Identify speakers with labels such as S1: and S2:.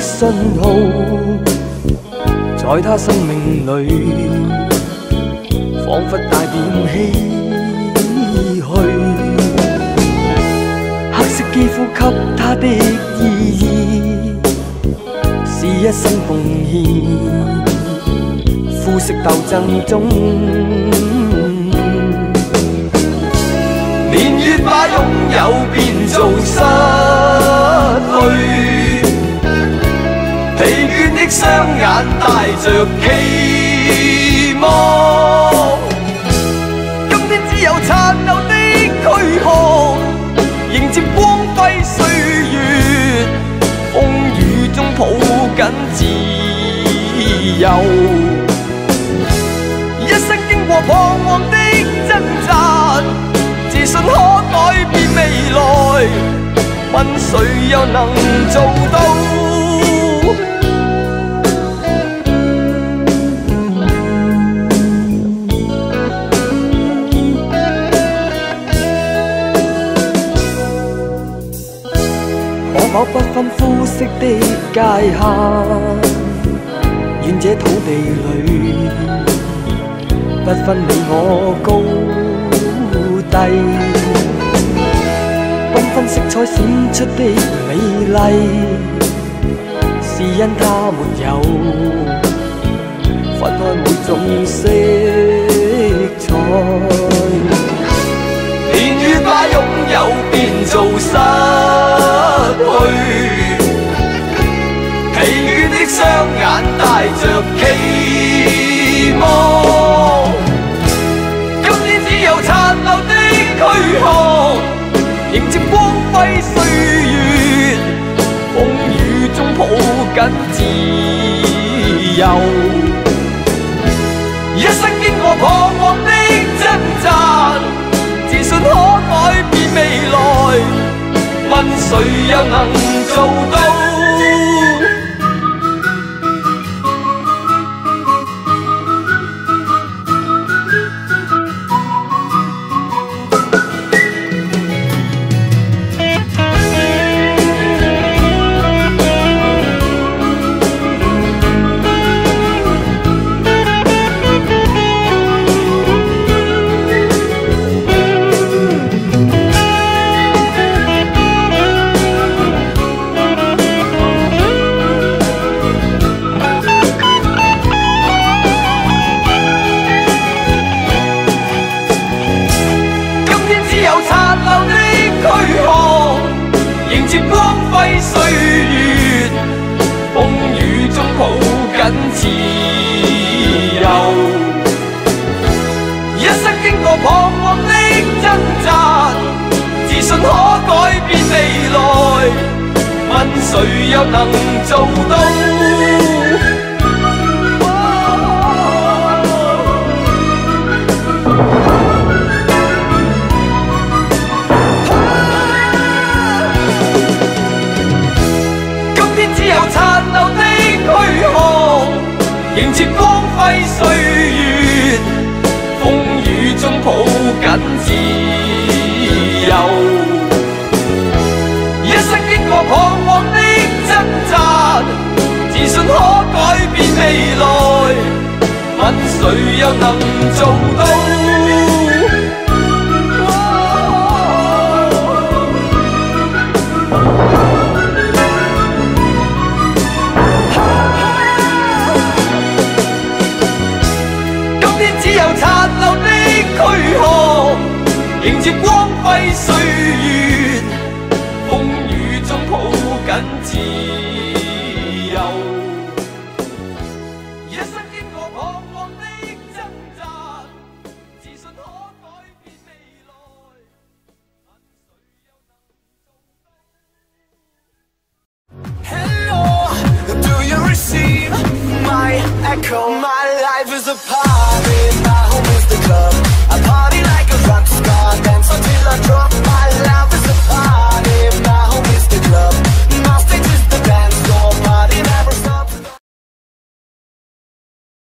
S1: 信號，在他生命裏彷彿帶點唏噓。黑色肌膚給他的意義是一生奉獻，膚色鬥爭中年月把擁有變做失去，疲倦的雙眼帶着期望，今天只有殘留的軀殼迎接光輝歲月，風雨中抱緊自由，一生經過彷徨的掙扎，自信可改變未來，問誰又能做到？可否不分膚色的界限，願這土地裏不分你我高低，繽紛色彩閃出的美麗，是因它沒有分開每種色彩。年月把擁有變做失去，疲倦的雙眼帶着期望，今天只有殘留的軀殼迎接光輝歲月，風雨中抱緊自由，一生經過彷徨的掙扎，自信可改變未來，問誰又能做到？迎接光輝歲月，風雨中抱緊自由，一生經過彷徨的掙扎，自信可改變未來，問誰又能做到？迎接光輝歲月，風雨中抱緊自由，一生經過彷徨的掙扎，自信可改變未來，問誰又能做到？迎接光輝歲月，風雨中抱緊自由，一生經過彷徨的掙扎，自信可改變未來，問誰又能做到？ Hello, do you receive my echo? My life is a part